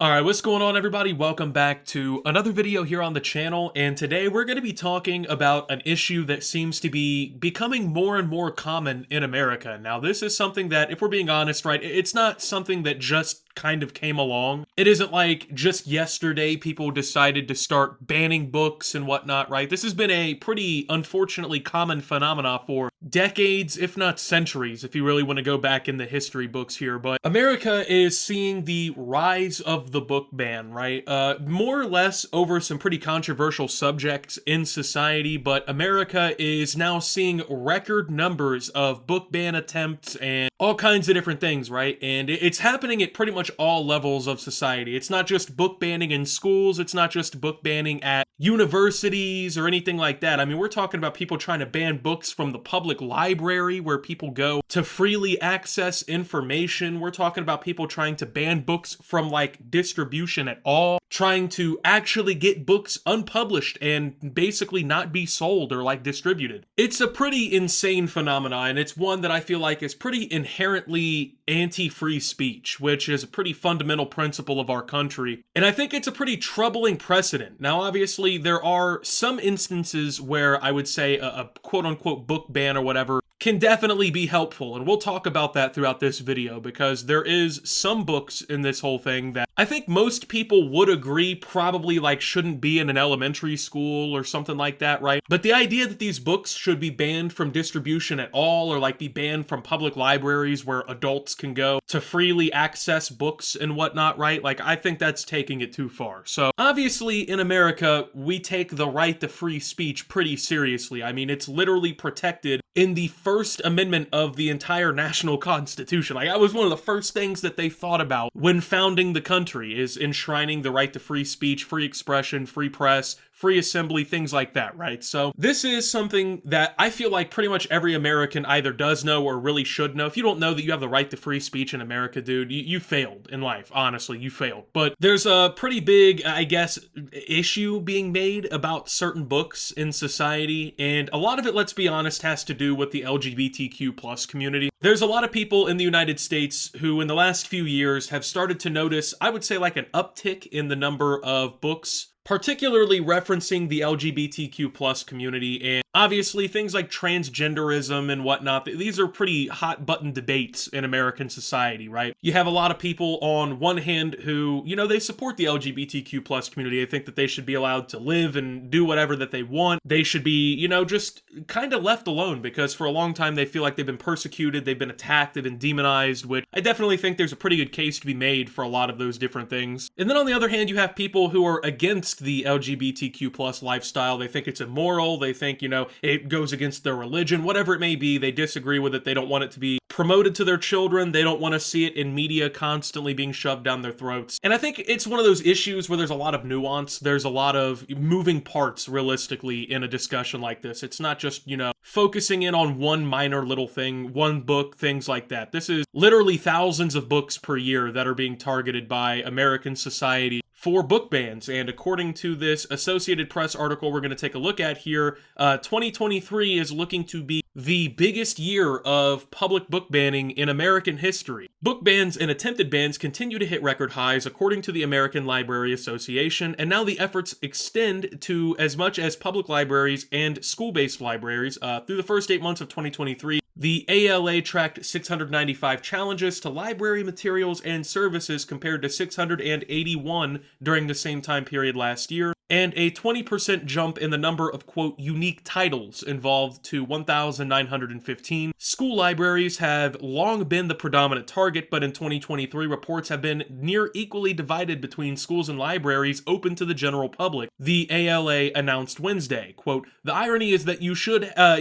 Alright, what's going on everybody? Welcome back to another video here on the channel, and today we're going to be talking about an issue that seems to be becoming more and more common in America. Now, this is something that, if we're being honest, right, it's not something that just kind of came along. It isn't like just yesterday people decided to start banning books and whatnot, right? This has been a pretty unfortunately common phenomena for decades, if not centuries, if you really want to go back in the history books here. But America is seeing the rise of the book ban, right? More or less over some pretty controversial subjects in society, but America is now seeing record numbers of book ban attempts and all kinds of different things, right? And it's happening at pretty much all levels of society. It's not just book banning in schools, it's not just book banning at universities or anything like that. I mean, we're talking about people trying to ban books from the public library where people go to freely access information. We're talking about people trying to ban books from like distribution at all, trying to actually get books unpublished and basically not be sold or like distributed. It's a pretty insane phenomenon, and it's one that I feel like is pretty inherently anti-free speech, which is a pretty fundamental principle of our country. And I think it's a pretty troubling precedent. Now, obviously, there are some instances where I would say a quote-unquote book ban or whatever can definitely be helpful, and we'll talk about that throughout this video, because there is some books in this whole thing that I think most people would agree probably like shouldn't be in an elementary school or something like that, right? But the idea that these books should be banned from distribution at all, or like be banned from public libraries where adults can go to freely access books and whatnot, right? Like, I think that's taking it too far. So obviously in America, we take the right to free speech pretty seriously. I mean, it's literally protected in the First Amendment of the entire national constitution. Like, that was one of the first things that they thought about when founding the country, is enshrining the right to free speech, free expression, free press, free assembly, things like that, right? So this is something that I feel like pretty much every American either does know or really should know. If you don't know that you have the right to free speech in America, dude, you failed in life. Honestly, you failed. But there's a pretty big, I guess, issue being made about certain books in society, and a lot of it, let's be honest, has to do with the LGBTQ plus community. There's a lot of people in the United States who in the last few years have started to notice, I would say, like an uptick in the number of books particularly referencing the LGBTQ plus community, and obviously things like transgenderism and whatnot. These are pretty hot button debates in American society, right? You have a lot of people on one hand who, you know, they support the LGBTQ plus community. They think that they should be allowed to live and do whatever that they want. They should be, you know, just kind of left alone, because for a long time they feel like they've been persecuted, they've been attacked, they've been demonized, which I definitely think there's a pretty good case to be made for a lot of those different things. And then on the other hand, you have people who are against the LGBTQ plus lifestyle. They think it's immoral. They think, you know, it goes against their religion, whatever it may be. They disagree with it. They don't want it to be promoted to their children. They don't want to see it in media constantly being shoved down their throats. And I think it's one of those issues where there's a lot of nuance. There's a lot of moving parts, realistically, in a discussion like this. It's not just, you know, focusing in on one minor little thing, one book, things like that. This is literally thousands of books per year that are being targeted by American society for book bans. And according to this Associated Press article we're going to take a look at here, 2023 is looking to be the biggest year of public book banning in American history. Book bans and attempted bans continue to hit record highs, according to the American Library Association, and now the efforts extend to as much as public libraries and school-based libraries. Through the first 8 months of 2023, the ALA tracked 695 challenges to library materials and services compared to 681 during the same time period last year, and a 20% jump in the number of, quote, unique titles involved to 1,915. School libraries have long been the predominant target, but in 2023, reports have been near equally divided between schools and libraries open to the general public. The ALA announced Wednesday, quote, "The irony is that you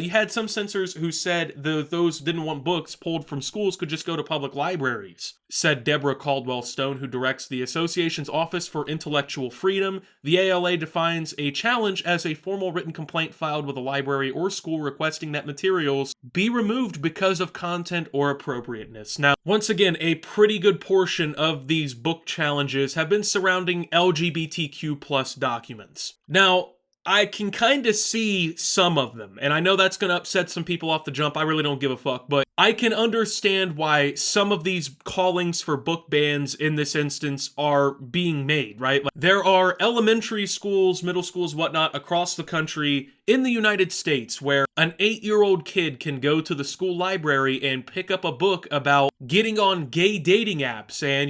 had some censors who said those didn't want books pulled from schools could just go to public libraries," said Deborah Caldwell Stone, who directs the association's Office for Intellectual Freedom. The ALA defines a challenge as a formal written complaint filed with a library or school requesting that materials be removed because of content or appropriateness. Now, once again, a pretty good portion of these book challenges have been surrounding LGBTQ plus documents. Now, I can kind of see some of them, and I know that's going to upset some people off the jump. I really don't give a fuck, but I can understand why some of these callings for book bans in this instance are being made, right? Like, there are elementary schools, middle schools, whatnot, across the country in the United States where an 8-year-old kid can go to the school library and pick up a book about getting on gay dating apps and,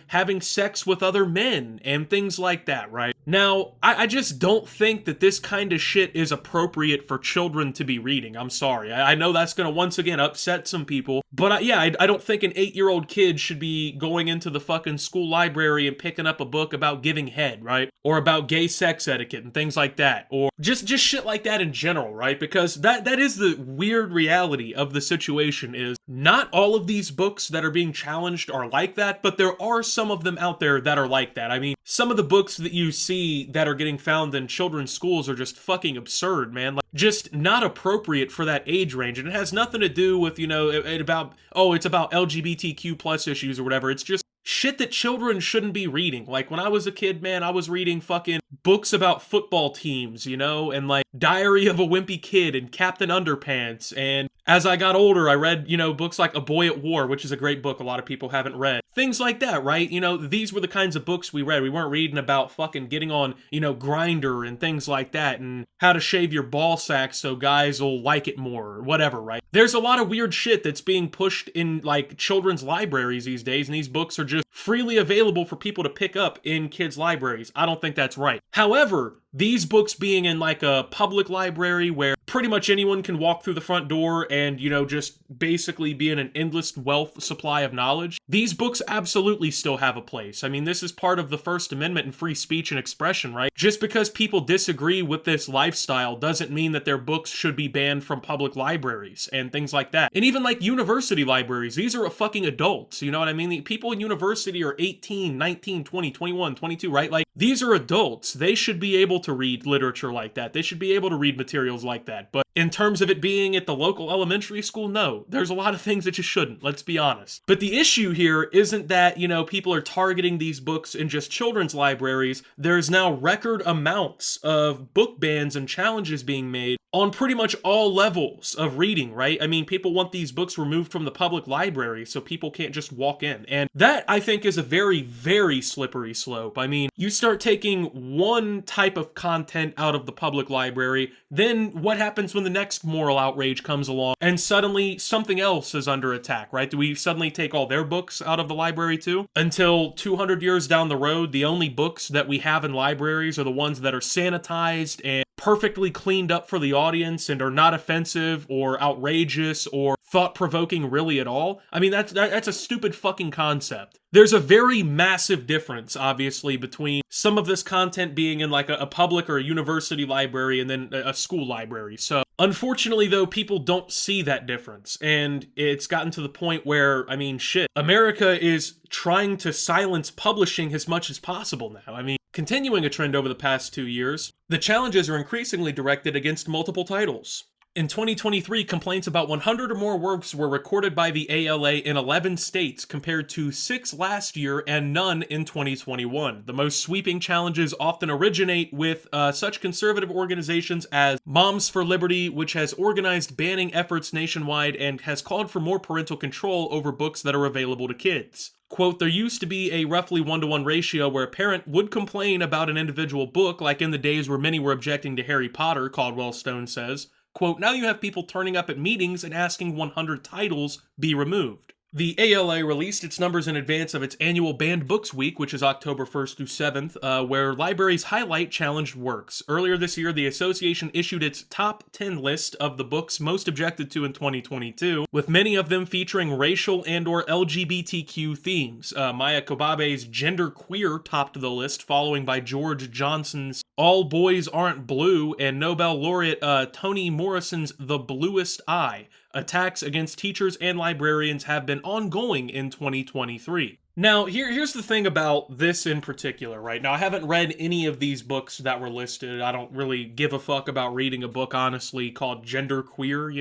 having sex with other men and things like that, right? Now, I just don't think that this kind of shit is appropriate for children to be reading. I'm sorry. I know that's going to once again upset some people, but I don't think an 8-year-old kid should be going into the fucking school library and picking up a book about giving head, right? Or about gay sex etiquette and things like that, or just shit like that in general, right? Because that is the weird reality of the situation. Is not all of these books that are being challenged are like that, but there are some of them out there that are like that. I mean, some of the books that you see that are getting found in children's schools are just fucking absurd, man. Like, just not appropriate for that age range. And it has nothing to do with, it's about LGBTQ plus issues or whatever. It's just shit that children shouldn't be reading. Like, when I was a kid, man, I was reading fucking books about football teams, and like Diary of a Wimpy Kid and Captain Underpants. And as I got older, I read, books like A Boy at War, which is a great book a lot of people haven't read. Things like that, right? These were the kinds of books we read. We weren't reading about fucking getting on, Grindr and things like that, and how to shave your ball sack so guys will like it more, or whatever, right? There's a lot of weird shit that's being pushed in, like, children's libraries these days, and these books are just freely available for people to pick up in kids' libraries. I don't think that's right. However, these books being in like a public library where pretty much anyone can walk through the front door and, just basically be in an endless wealth supply of knowledge, these books absolutely still have a place. I mean, this is part of the First Amendment and free speech and expression, right? Just because people disagree with this lifestyle doesn't mean that their books should be banned from public libraries and things like that. And even like university libraries, these are fucking adults, you know what I mean? The people in university are 18, 19, 20, 21, 22, right? Like, these are adults. They should be able to read literature like that. They should be able to read materials like that. But in terms of it being at the local elementary school, no. There's a lot of things that you shouldn't, let's be honest. But the issue here isn't that, people are targeting these books in just children's libraries. There's now record amounts of book bans and challenges being made on pretty much all levels of reading, right? I mean, people want these books removed from the public library so people can't just walk in. And that, I think, is a very, very slippery slope. I mean, you start taking one type of content out of the public library, then what happens when the next moral outrage comes along and suddenly something else is under attack, right? Do we suddenly take all their books out of the library too? Until 200 years down the road, the only books that we have in libraries are the ones that are sanitized and perfectly cleaned up for the audience and are not offensive or outrageous or thought-provoking really at all. I mean, that's a stupid fucking concept. There's a very massive difference, obviously, between some of this content being in like a public or a university library and then a school library. So, unfortunately, though, people don't see that difference. And it's gotten to the point where, I mean, shit, America is trying to silence publishing as much as possible now. I mean, continuing a trend over the past 2 years, the challenges are increasingly directed against multiple titles. In 2023, complaints about 100 or more works were recorded by the ALA in 11 states compared to 6 last year and none in 2021. The most sweeping challenges often originate with such conservative organizations as Moms for Liberty, which has organized banning efforts nationwide and has called for more parental control over books that are available to kids. Quote, there used to be a roughly 1-to-1 ratio where a parent would complain about an individual book, like in the days where many were objecting to Harry Potter, Caldwell Stone says. Quote, now you have people turning up at meetings and asking 100 titles be removed. The ALA released its numbers in advance of its annual Banned Books Week, which is October 1st through 7th, where libraries highlight challenged works. Earlier this year, the association issued its top 10 list of the books most objected to in 2022, with many of them featuring racial and or LGBTQ themes. Maya Kobabe's Gender Queer topped the list, following by George Johnson's All Boys Aren't Blue and Nobel laureate Toni Morrison's The Bluest Eye. Attacks against teachers and librarians have been ongoing in 2023. Now, here's the thing about this in particular, right? Now, I haven't read any of these books that were listed. I don't really give a fuck about reading a book, honestly, called Gender Queer,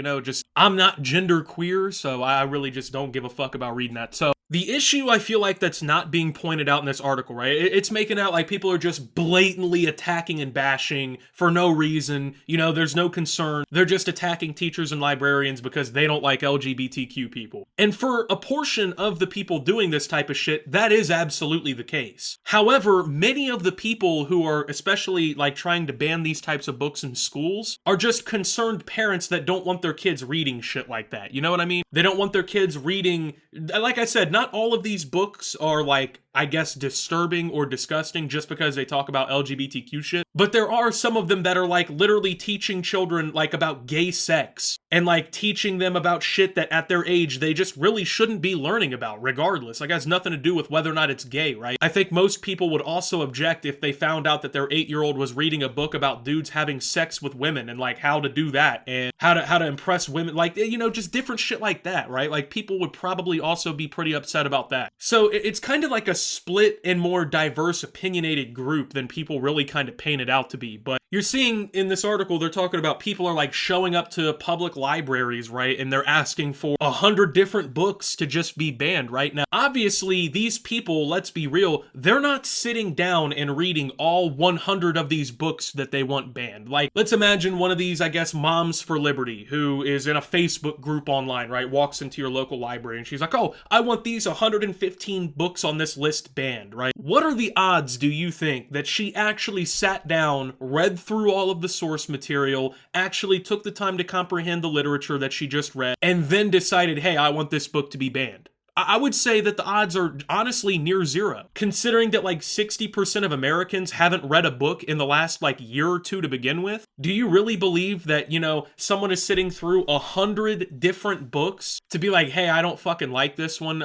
I'm not gender queer, so I really just don't give a fuck about reading that. So, The issue I feel like that's not being pointed out in this article, right? It's making out like people are just blatantly attacking and bashing for no reason. You know, there's no concern. They're just attacking teachers and librarians because they don't like LGBTQ people. And for a portion of the people doing this type of shit, that is absolutely the case. However, many of the people who are especially like trying to ban these types of books in schools are just concerned parents that don't want their kids reading shit like that. You know what I mean? They don't want their kids reading, like I said, not all of these books are like, I guess, disturbing or disgusting just because they talk about LGBTQ shit. But there are some of them that are like literally teaching children like about gay sex and like teaching them about shit that at their age they just really shouldn't be learning about regardless. Like, it has nothing to do with whether or not it's gay, right? I think most people would also object if they found out that their 8-year-old was reading a book about dudes having sex with women and like how to do that and how to impress women, like, you know, just different shit like that, right? Like, people would probably also be pretty upset about that. So it's kind of like a split and more diverse opinionated group than people really kind of paint it out to be. But you're seeing in this article, they're talking about people are like showing up to public libraries, right? And they're asking for 100 different books to just be banned, right? Now, obviously, these people, let's be real, they're not sitting down and reading all 100 of these books that they want banned. Like, let's imagine one of these, I guess, Moms for Liberty, who is in a Facebook group online, right? Walks into your local library and she's like, oh, I want these 115 books on this list banned, right? What are the odds, do you think, that she actually sat down, read through all of the source material, actually took the time to comprehend the literature that she just read, and then decided, hey, I want this book to be banned? I would say that the odds are honestly near zero, considering that like 60% of Americans haven't read a book in the last like year or two to begin with. Do you really believe that, you know, someone is sitting through 100 different books to be like, hey, I don't fucking like this one,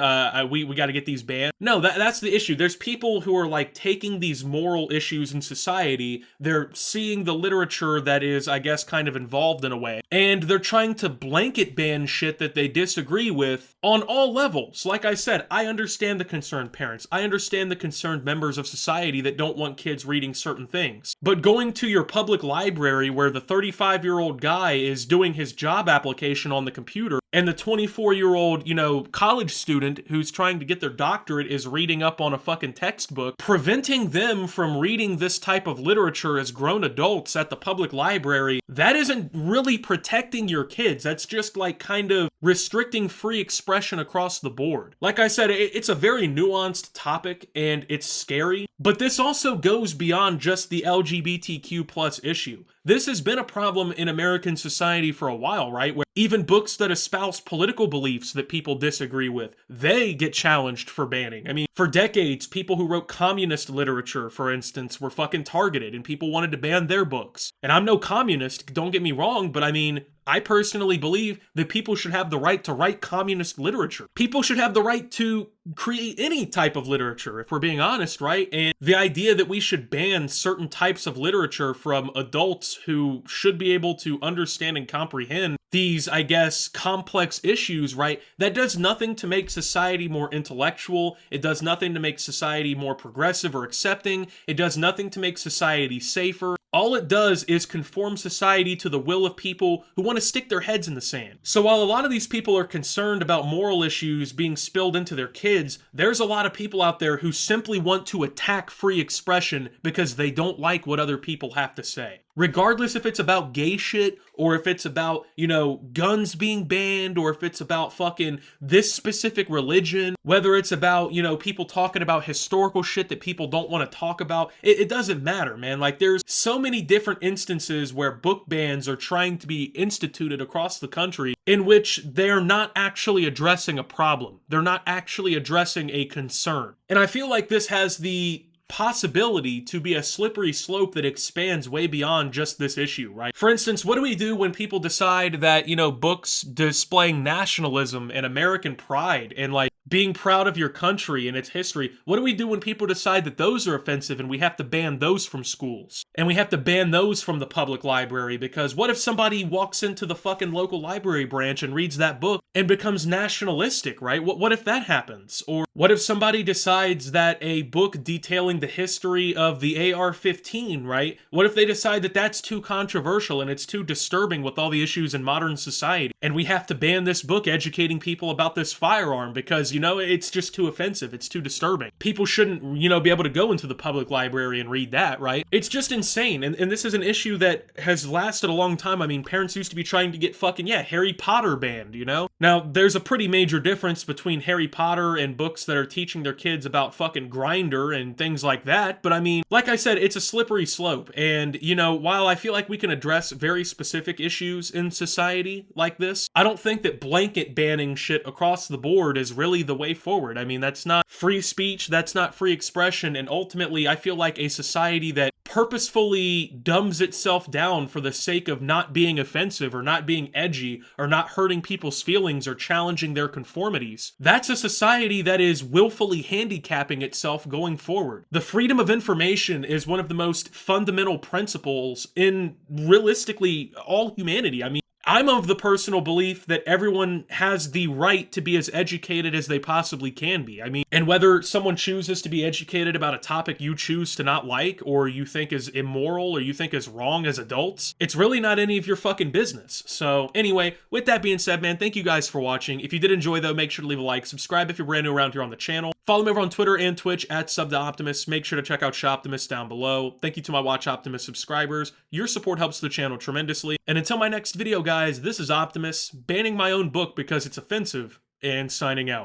we got to get these banned? No, that's the issue. There's people who are like taking these moral issues in society, they're seeing the literature that is, I guess, kind of involved in a way, and they're trying to blanket ban shit that they disagree with on all levels. Like I said, I understand the concerned parents. I understand the concerned members of society that don't want kids reading certain things. But going to your public library where the 35-year-old guy is doing his job application on the computer and the 24-year-old, you know, college student who's trying to get their doctorate is reading up on a fucking textbook, preventing them from reading this type of literature as grown adults at the public library, that isn't really protecting your kids. That's just like kind of restricting free expression across the board. Like I said, it's a very nuanced topic and it's scary, but this also goes beyond just the LGBTQ plus issue. This has been a problem in American society for a while, right? Where even books that espouse political beliefs that people disagree with, they get challenged for banning. I mean, for decades, people who wrote communist literature, for instance, were fucking targeted and people wanted to ban their books. And I'm no communist, don't get me wrong, but I mean, I personally believe that people should have the right to write communist literature. People should have the right to create any type of literature, if we're being honest, right? And the idea that we should ban certain types of literature from adults who should be able to understand and comprehend these, I guess, complex issues, right? That does nothing to make society more intellectual. It does nothing to make society more progressive or accepting. It does nothing to make society safer. All it does is conform society to the will of people who want to stick their heads in the sand. So while a lot of these people are concerned about moral issues being spilled into their kids, there's a lot of people out there who simply want to attack free expression because they don't like what other people have to say. Regardless if it's about gay shit, or if it's about, you know, guns being banned, or if it's about fucking this specific religion, whether it's about, you know, people talking about historical shit that people don't want to talk about, it doesn't matter, man. Like, there's so many different instances where book bans are trying to be instituted across the country in which they're not actually addressing a problem. They're not actually addressing a concern. And I feel like this has the possibility to be a slippery slope that expands way beyond just this issue, right? For instance, what do we do when people decide that, you know, books displaying nationalism and American pride and like being proud of your country and its history, what do we do when people decide that those are offensive and we have to ban those from schools? And we have to ban those from the public library because what if somebody walks into the fucking local library branch and reads that book and becomes nationalistic, right? What if that happens? Or what if somebody decides that a book detailing the history of the AR-15, right? What if they decide that that's too controversial and it's too disturbing with all the issues in modern society and we have to ban this book educating people about this firearm because, you know, it's just too offensive. It's too disturbing. People shouldn't, you know, be able to go into the public library and read that, right? It's just insane. And this is an issue that has lasted a long time. I mean, parents used to be trying to get fucking, yeah, Harry Potter banned, you know? Now, there's a pretty major difference between Harry Potter and books that are teaching their kids about fucking Grindr and things like that. But I mean, like I said, it's a slippery slope. And, you know, while I feel like we can address very specific issues in society like this, I don't think that blanket banning shit across the board is really the way forward. I mean, that's not free speech, that's not free expression, and ultimately I feel like a society that purposefully dumbs itself down for the sake of not being offensive or not being edgy or not hurting people's feelings or challenging their conformities. That's a society that is willfully handicapping itself going forward. The freedom of information is one of the most fundamental principles in realistically all humanity. I mean, I'm of the personal belief that everyone has the right to be as educated as they possibly can be. I mean, and whether someone chooses to be educated about a topic you choose to not like, or you think is immoral, or you think is wrong as adults, it's really not any of your fucking business. So anyway, with that being said, man, thank you guys for watching. If you did enjoy though, make sure to leave a like, subscribe if you're brand new around here on the channel. Follow me over on Twitter and Twitch at @SubToOptimus. Make sure to check out Shoptimus down below. Thank you to my Watch Optimus subscribers. Your support helps the channel tremendously. And until my next video, guys, this is Optimus, banning my own book because it's offensive, and signing out.